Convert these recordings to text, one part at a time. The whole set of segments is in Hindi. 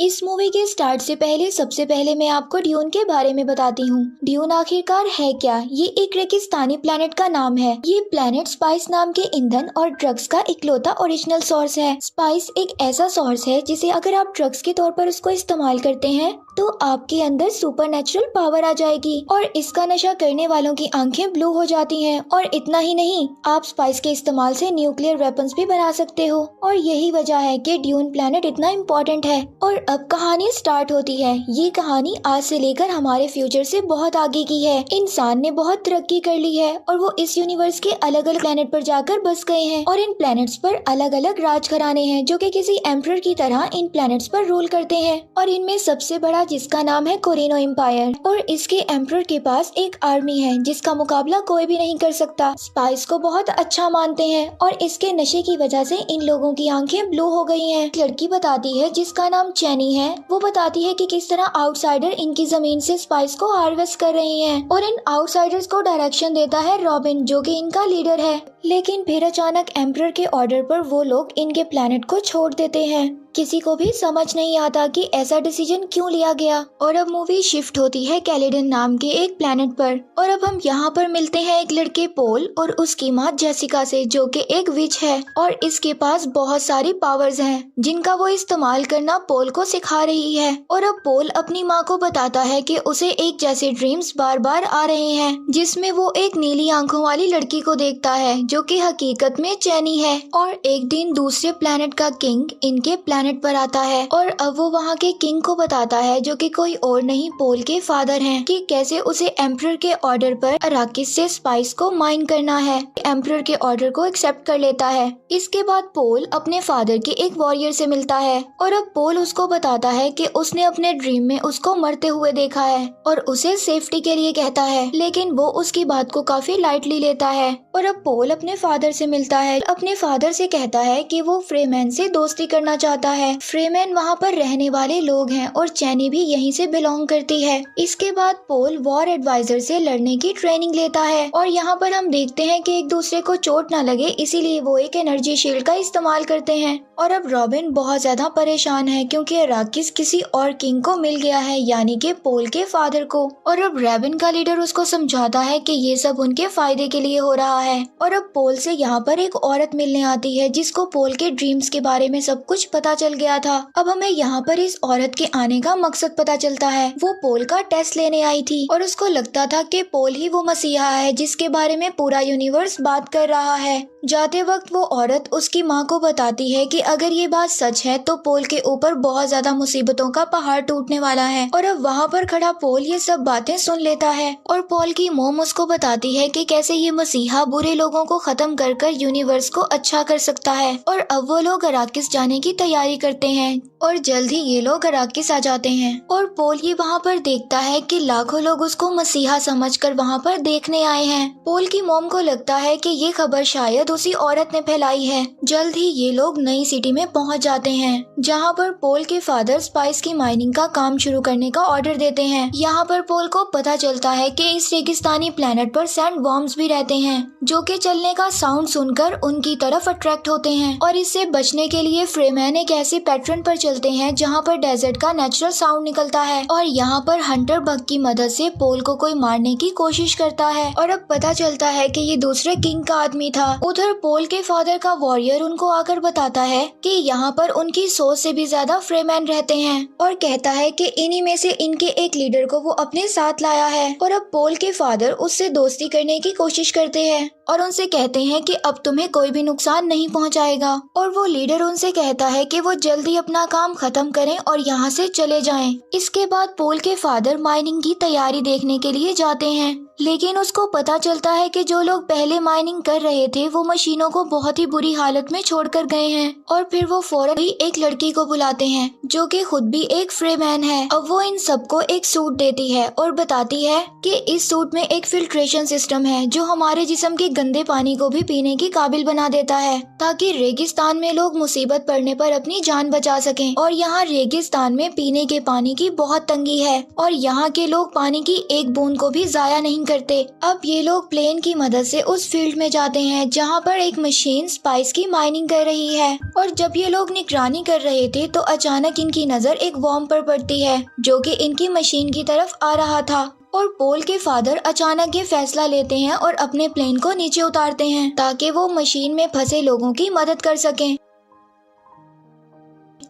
इस मूवी के स्टार्ट से पहले सबसे पहले मैं आपको ड्यून के बारे में बताती हूँ। ड्यून आखिरकार है क्या? ये एक रेगिस्तानी प्लेनेट का नाम है। ये प्लेनेट स्पाइस नाम के ईंधन और ड्रग्स का इकलौता ओरिजिनल सोर्स है। स्पाइस एक ऐसा सोर्स है जिसे अगर आप ड्रग्स के तौर पर उसको इस्तेमाल करते हैं तो आपके अंदर सुपरनेचुरल पावर आ जाएगी और इसका नशा करने वालों की आंखें ब्लू हो जाती हैं। और इतना ही नहीं, आप स्पाइस के इस्तेमाल से न्यूक्लियर वेपन्स भी बना सकते हो। और यही वजह है कि ड्यून प्लेनेट इतना इम्पोर्टेंट है। और अब कहानी स्टार्ट होती है। ये कहानी आज से लेकर हमारे फ्यूचर से बहुत आगे की है। इंसान ने बहुत तरक्की कर ली है और वो इस यूनिवर्स के अलग अलग प्लेनेट पर जाकर बस गए हैं और इन प्लेनेट्स पर अलग अलग राज घराने हैं जो कि किसी एम्परर की तरह इन प्लेनेट्स पर रूल करते हैं। और इनमें सबसे बड़ा जिसका नाम है कोरिनो एम्पायर, और इसके एम्परर के पास एक आर्मी है जिसका मुकाबला कोई भी नहीं कर सकता। स्पाइस को बहुत अच्छा मानते हैं और इसके नशे की वजह से इन लोगों की आंखें ब्लू हो गई हैं। एक लड़की बताती है जिसका नाम चैनी है। वो बताती है कि किस तरह आउटसाइडर इनकी जमीन से स्पाइस को हार्वेस्ट कर रहे हैं और इन आउटसाइडर्स को डायरेक्शन देता है रॉबिन, जो कि इनका लीडर है। लेकिन फिर अचानक एम्परर के ऑर्डर पर वो लोग इनके प्लेनेट को छोड़ देते हैं। किसी को भी समझ नहीं आता कि ऐसा डिसीजन क्यों लिया गया। और अब मूवी शिफ्ट होती है कैलेडन नाम के एक प्लेनेट पर और अब हम यहाँ पर मिलते हैं एक लड़के पोल और उसकी माँ जेसिका से, जो कि एक विच है और इसके पास बहुत सारी पावर्स हैं जिनका वो इस्तेमाल करना पोल को सिखा रही है। और अब पोल अपनी माँ को बताता है कि उसे एक जैसे ड्रीम्स बार बार आ रहे हैं जिसमें वो एक नीली आंखों वाली लड़की को देखता है जो कि हकीकत में चैनी है। और एक दिन दूसरे प्लेनेट का किंग इनके प्लेनेट पर आता है और अब वो वहाँ के किंग को बताता है, जो कि कोई और नहीं पोल के फादर हैं, कि कैसे उसे एम्परर के ऑर्डर पर अराकिस से स्पाइस को माइन करना है। एम्परर के ऑर्डर को एक्सेप्ट कर लेता है। इसके बाद पोल अपने फादर के एक वॉरियर से मिलता है और अब पोल उसको बताता है कि उसने अपने ड्रीम में उसको मरते हुए देखा है और उसे सेफ्टी के लिए कहता है, लेकिन वो उसकी बात को काफी लाइटली लेता है। और अब पोल अपने फादर से मिलता है, अपने फादर से कहता है कि वो फ्रेमैन से दोस्ती करना चाहता है। फ्रेमैन वहाँ पर रहने वाले लोग हैं और चैनी भी यहीं से बिलोंग करती है। इसके बाद पोल वॉर एडवाइजर से लड़ने की ट्रेनिंग लेता है और यहाँ पर हम देखते हैं कि एक दूसरे को चोट ना लगे इसीलिए वो एक एनर्जी शील्ड का इस्तेमाल करते हैं। और अब रॉबिन बहुत ज्यादा परेशान है क्योंकि अराकिस किसी और किंग को मिल गया है, यानी कि पोल के फादर को। और अब रॉबिन का लीडर उसको समझाता है कि ये सब उनके फायदे के लिए हो रहा है। और अब पोल से यहाँ पर एक औरत मिलने आती है जिसको पोल के ड्रीम्स के बारे में सब कुछ पता चल गया था। अब हमें यहाँ पर इस औरत के आने का मकसद पता चलता है। वो पोल का टेस्ट लेने आई थी और उसको लगता था कि पोल ही वो मसीहा है जिसके बारे में पूरा यूनिवर्स बात कर रहा है। जाते वक्त वो औरत उसकी माँ को बताती है कि अगर ये बात सच है तो पोल के ऊपर बहुत ज्यादा मुसीबतों का पहाड़ टूटने वाला है। और अब वहाँ पर खड़ा पोल ये सब बातें सुन लेता है और पोल की मोम उसको बताती है कि कैसे ये मसीहा बुरे लोगों को खत्म कर कर यूनिवर्स को अच्छा कर सकता है। और अब वो लोग अराकिस जाने की तैयारी करते हैं और जल्द ही ये लोग अराकिस आ जाते हैं। और पोल ये वहाँ पर देखता है कि लाखों लोग उसको मसीहा समझकर वहाँ पर देखने आए हैं। पोल की मोम को लगता है कि ये खबर शायद उसी औरत ने फैलाई है। जल्द ही ये लोग नई सिटी में पहुँच जाते हैं जहाँ पर पोल के फादर स्पाइस की माइनिंग का काम शुरू करने का ऑर्डर देते हैं। यहाँ पर पोल को पता चलता है कि इस रेगिस्तानी प्लेनेट पर सैंड वॉर्म्स भी रहते हैं जो कि चलने का साउंड सुनकर उनकी तरफ अट्रैक्ट होते हैं। और इससे बचने के लिए फ्रेमैन एक ऐसे पैटर्न पर चलते हैं जहाँ पर डेजर्ट का नेचुरल साउंड निकलता है और यहाँ पर हंटर बग की मदद से पोल को कोई मारने की कोशिश करता है। और अब पता चलता है कि ये दूसरे किंग का आदमी था। उधर पोल के फादर का वॉरियर उनको आकर बताता है कि यहाँ पर उनकी 100 से भी ज्यादा फ्रेमैन रहते हैं और कहता है कि इन्हीं में से इनके एक लीडर को वो अपने साथ लाया है। और अब पोल के फादर उससे दोस्ती करने की कोशिश करते हैं और उनसे कहते हैं कि अब तुम्हें कोई भी नुकसान नहीं पहुंचाएगा। और वो लीडर उनसे कहता है कि वो जल्दी अपना काम खत्म करें और यहाँ से चले जाएं। इसके बाद पोल के फादर माइनिंग की तैयारी देखने के लिए जाते हैं, लेकिन उसको पता चलता है कि जो लोग पहले माइनिंग कर रहे थे वो मशीनों को बहुत ही बुरी हालत में छोड़कर गए हैं। और फिर वो फौरन ही एक लड़की को बुलाते हैं जो कि खुद भी एक फ्रेमैन है। अब वो इन सबको एक सूट देती है और बताती है कि इस सूट में एक फिल्ट्रेशन सिस्टम है जो हमारे जिस्म के गंदे पानी को भी पीने की काबिल बना देता है ताकि रेगिस्तान में लोग मुसीबत पड़ने पर अपनी जान बचा सकें। और यहाँ रेगिस्तान में पीने के पानी की बहुत तंगी है और यहाँ के लोग पानी की एक बूंद को भी जाया नहीं माइनिंग करते। अब ये लोग प्लेन की मदद से उस फील्ड में जाते हैं जहाँ पर एक मशीन स्पाइस की माइनिंग कर रही है। और जब ये लोग निगरानी कर रहे थे तो अचानक इनकी नजर एक वॉर्म पर पड़ती है जो कि इनकी मशीन की तरफ आ रहा था। और पोल के फादर अचानक ये फैसला लेते हैं और अपने प्लेन को नीचे उतारते हैं ताकि वो मशीन में फंसे लोगों की मदद कर सकें।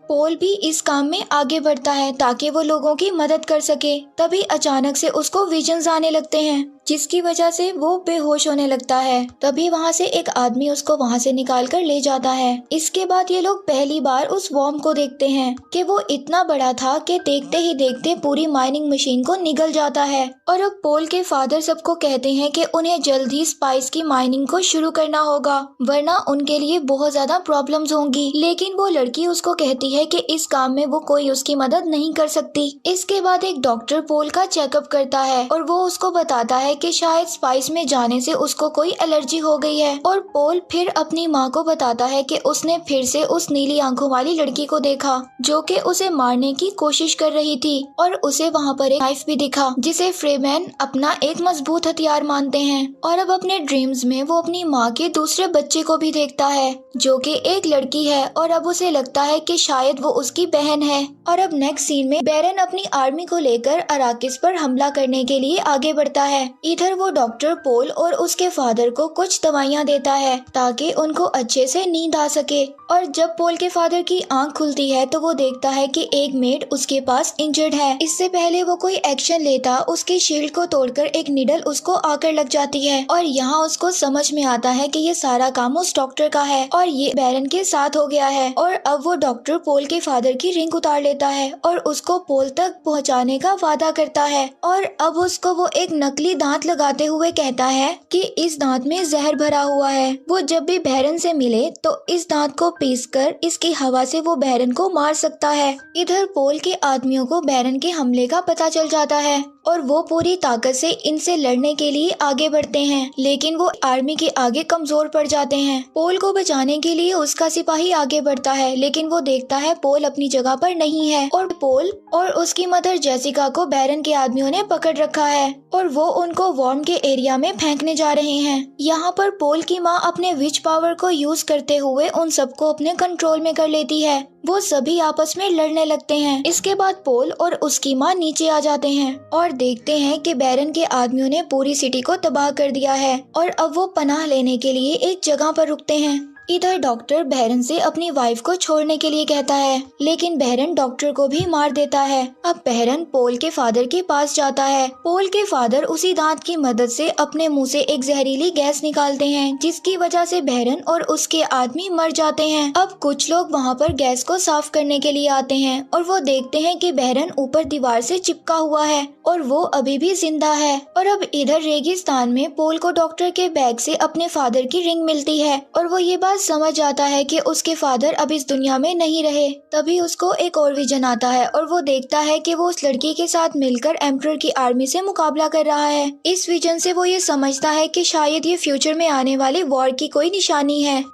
पोल भी इस काम में आगे बढ़ता है ताकि वो लोगों की मदद कर सके। तभी अचानक से उसको विजन्स आने लगते हैं जिसकी वजह से वो बेहोश होने लगता है। तभी वहाँ से एक आदमी उसको वहाँ से निकाल कर ले जाता है। इसके बाद ये लोग पहली बार उस वॉर्म को देखते हैं कि वो इतना बड़ा था कि देखते ही देखते पूरी माइनिंग मशीन को निगल जाता है। और अब पोल के फादर सबको कहते हैं कि उन्हें जल्द ही स्पाइस की माइनिंग को शुरू करना होगा वरना उनके लिए बहुत ज्यादा प्रॉब्लम्स होंगी। लेकिन वो लड़की उसको कहती है कि इस काम में वो कोई उसकी मदद नहीं कर सकती। इसके बाद एक डॉक्टर पोल का चेकअप करता है और वो उसको बताता है कि शायद स्पाइस में जाने से उसको कोई एलर्जी हो गई है। और पोल फिर अपनी माँ को बताता है कि उसने फिर से उस नीली आंखों वाली लड़की को देखा जो कि उसे मारने की कोशिश कर रही थी। और उसे वहाँ पर एक नाइफ भी दिखा जिसे फ्रीमैन अपना एक मजबूत हथियार मानते हैं। और अब अपने ड्रीम्स में वो अपनी माँ के दूसरे बच्चे को भी देखता है जो कि एक लड़की है। और अब उसे लगता है कि शायद वो उसकी बहन है। और अब नेक्स्ट सीन में बैरन अपनी आर्मी को लेकर अराकिस पर हमला करने के लिए आगे बढ़ता है। इधर वो डॉक्टर पोल और उसके फादर को कुछ दवाइयाँ देता है ताकि उनको अच्छे से नींद आ सके। और जब पोल के फादर की आंख खुलती है तो वो देखता है कि एक मेड उसके पास इंजर्ड है। इससे पहले वो कोई एक्शन लेता उसकी शील्ड को तोड़कर एक निडल उसको आकर लग जाती है। और यहाँ उसको समझ में आता है कि ये सारा काम उस डॉक्टर का है और ये बैरन के साथ हो गया है। और अब वो डॉक्टर पोल के फादर की रिंग उतार लेता है और उसको पोल तक पहुँचाने का वादा करता है। और अब उसको वो एक नकली दांत लगाते हुए कहता है कि इस दांत में जहर भरा हुआ है। वो जब भी बैरन से मिले तो इस दांत को पीसकर इसकी हवा से वो बैरन को मार सकता है। इधर पोल के आदमियों को बैरन के हमले का पता चल जाता है और वो पूरी ताकत से इनसे लड़ने के लिए आगे बढ़ते हैं। लेकिन वो आर्मी के आगे कमजोर पड़ जाते हैं। पोल को बचाने के लिए उसका सिपाही आगे बढ़ता है लेकिन वो देखता है पोल अपनी जगह पर नहीं है और पोल और उसकी मदर जेसिका को बैरन के आदमियों ने पकड़ रखा है और वो उनको वॉर्म के एरिया में फेंकने जा रहे हैं। यहाँ पर पोल की माँ अपने विच पावर को यूज करते हुए उन सबको अपने कंट्रोल में कर लेती है। वो सभी आपस में लड़ने लगते हैं। इसके बाद पोल और उसकी माँ नीचे आ जाते हैं और देखते हैं कि बैरन के आदमियों ने पूरी सिटी को तबाह कर दिया है और अब वो पनाह लेने के लिए एक जगह पर रुकते हैं। इधर डॉक्टर बैरन से अपनी वाइफ को छोड़ने के लिए कहता है लेकिन बैरन डॉक्टर को भी मार देता है। अब बैरन पोल के फादर के पास जाता है। पोल के फादर उसी दांत की मदद से अपने मुंह से एक जहरीली गैस निकालते हैं जिसकी वजह से बैरन और उसके आदमी मर जाते हैं। अब कुछ लोग वहाँ पर गैस को साफ करने के लिए आते हैं और वो देखते हैं कि बैरन ऊपर दीवार से चिपका हुआ है और वो अभी भी जिंदा है। और अब इधर रेगिस्तान में पोल को डॉक्टर के बैग से अपने फादर की रिंग मिलती है और वो ये बात समझ जाता है कि उसके फादर अब इस दुनिया में नहीं रहे। तभी उसको एक और विजन आता है और वो देखता है कि वो उस लड़की के साथ मिलकर एम्परर की आर्मी से मुकाबला कर रहा है। इस विजन से वो ये समझता है कि शायद ये फ्यूचर में आने वाले वॉर की कोई निशानी है।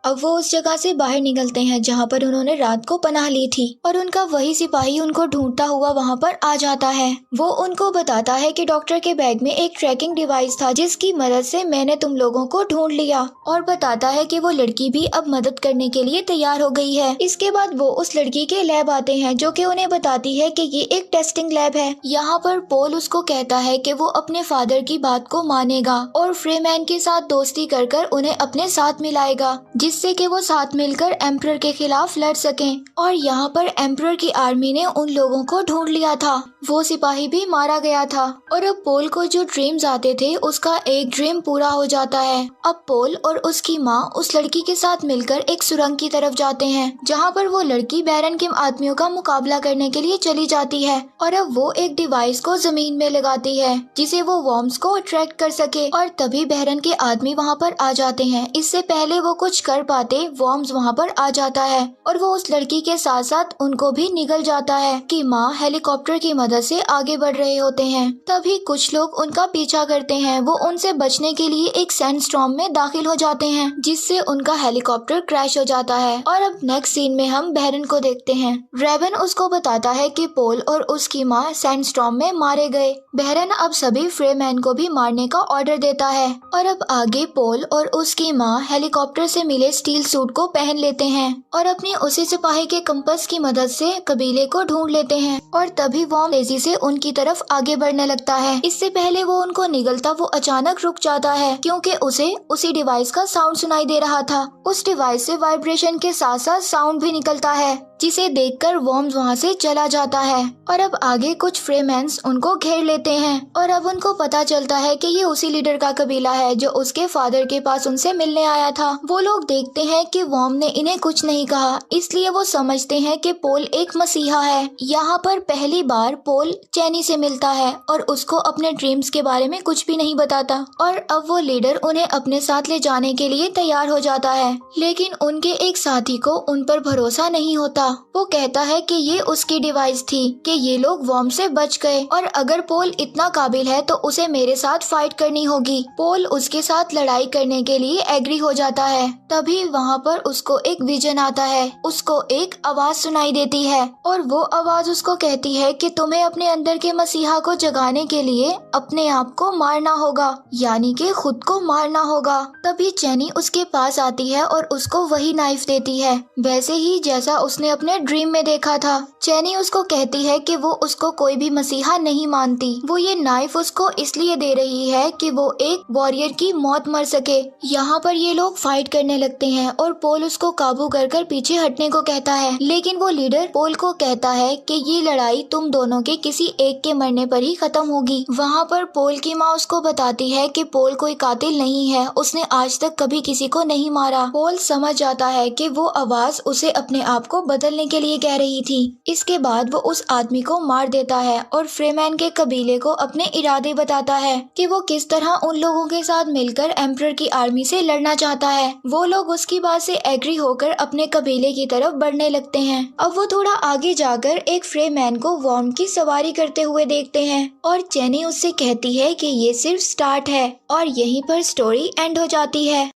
अब वो उस जगह से बाहर निकलते हैं जहाँ पर उन्होंने रात को पनाह ली थी और उनका वही सिपाही उनको ढूंढता हुआ वहाँ पर आ जाता है। वो उनको बताता है कि डॉक्टर के बैग में एक ट्रैकिंग डिवाइस था जिसकी मदद से मैंने तुम लोगों को ढूंढ लिया और बताता है कि वो लड़की भी अब मदद करने के लिए तैयार हो गई है। इसके बाद वो उस लड़की के लैब आते हैं जो कि उन्हें बताती है कि ये एक टेस्टिंग लैब है। यहाँ पर पोल उसको कहता है कि वो अपने फादर की बात को मानेगा और फ्रीमैन के साथ दोस्ती कर उन्हें अपने साथ मिलाएगा जिससे कि वो साथ मिलकर एम्परर के खिलाफ लड़ सकें। और यहाँ पर एम्परर की आर्मी ने उन लोगों को ढूंढ लिया था। वो सिपाही भी मारा गया था और अब पोल को जो ड्रीम्स आते थे उसका एक ड्रीम पूरा हो जाता है। अब पोल और उसकी माँ उस लड़की के साथ मिलकर एक सुरंग की तरफ जाते हैं जहाँ पर वो लड़की बैरन के आदमियों का मुकाबला करने के लिए चली जाती है। और अब वो एक डिवाइस को जमीन में लगाती है जिसे वो वॉर्म्स को अट्रैक्ट कर सके और तभी बैरन के आदमी वहाँ पर आ जाते हैं। इससे पहले वो कुछ कर कर पाते वॉर्म्स वहाँ पर आ जाता है और वो उस लड़की के साथ साथ उनको भी निगल जाता है कि माँ हेलीकॉप्टर की मदद से आगे बढ़ रहे होते हैं। तभी कुछ लोग उनका पीछा करते हैं। वो उनसे बचने के लिए एक सैंडस्टॉर्म में दाखिल हो जाते हैं जिससे उनका हेलीकॉप्टर क्रैश हो जाता है। और अब नेक्स्ट सीन में हम बहरन को देखते हैं। रेवन उसको बताता है कि पोल और उसकी माँ सैंडस्टॉर्म में मारे गए। बहरन अब सभी फ्रेमैन को भी मारने का ऑर्डर देता है और अब आगे पोल और उसकी माँ हेलीकॉप्टर से मिले स्टील सूट को पहन लेते हैं और अपने उसी सिपाही के कंपास की मदद से कबीले को ढूंढ लेते हैं। और तभी वॉर्म तेजी से उनकी तरफ आगे बढ़ने लगता है। इससे पहले वो उनको निगलता वो अचानक रुक जाता है क्योंकि उसे उसी डिवाइस का साउंड सुनाई दे रहा था। उस डिवाइस से वाइब्रेशन के साथ साथ साउंड भी निकलता है जिसे देखकर वॉर्म्स वहाँ से चला जाता है। और अब आगे कुछ फ्रेमैन्स उनको घेर लेते हैं और अब उनको पता चलता है कि ये उसी लीडर का कबीला है जो उसके फादर के पास उनसे मिलने आया था। वो लोग देखते हैं कि वॉर्म ने इन्हें कुछ नहीं कहा, इसलिए वो समझते हैं कि पोल एक मसीहा है। यहाँ पर पहली बार पोल चैनी से मिलता है और उसको अपने ड्रीम्स के बारे में कुछ भी नहीं बताता और अब वो लीडर उन्हें अपने साथ ले जाने के लिए तैयार हो जाता है। लेकिन उनके एक साथी को उन पर भरोसा नहीं होता। वो कहता है कि ये उसकी डिवाइस थी कि ये लोग वॉर्म से बच गए और अगर पोल इतना काबिल है तो उसे मेरे साथ फाइट करनी होगी। पोल उसके साथ लड़ाई करने के लिए एग्री हो जाता है। तभी वहाँ पर उसको एक विजन आता है। उसको एक आवाज सुनाई देती है और वो आवाज उसको कहती है कि तुम्हें अपने अंदर के मसीहा को जगाने के लिए अपने आप को मारना होगा, यानी कि खुद को मारना होगा। तभी चैनी उसके पास आती है और उसको वही नाइफ देती है, वैसे ही जैसा उसने अपने ड्रीम में देखा था। चैनी उसको कहती है कि वो उसको कोई भी मसीहा नहीं मानती। वो ये नाइफ उसको इसलिए दे रही है कि वो एक वॉरियर की मौत मर सके। यहाँ पर ये लोग फाइट करने लगते हैं और पोल उसको काबू कर पीछे हटने को कहता है, लेकिन वो लीडर पोल को कहता है कि ये लड़ाई तुम दोनों के किसी एक के मरने पर ही खत्म होगी। वहाँ पर पोल की माँ उसको बताती है कि पोल कोई कातिल नहीं है, उसने आज तक कभी किसी को नहीं मारा। पोल समझ जाता है कि वो आवाज उसे अपने आप को बदलने के लिए कह रही थी। इसके बाद वो उस आदमी को मार देता है और फ्रेमैन के कबीले को अपने इरादे बताता है कि वो किस तरह उन लोगों के साथ मिलकर एम्परर की आर्मी से लड़ना चाहता है। वो लोग उसकी बात से एग्री होकर अपने कबीले की तरफ बढ़ने लगते हैं। अब वो थोड़ा आगे जाकर एक फ्रेमैन को वॉर्म की सवारी करते हुए देखते हैं और चैनी उससे कहती है कि ये सिर्फ स्टार्ट है और यहीं पर स्टोरी एंड हो जाती है।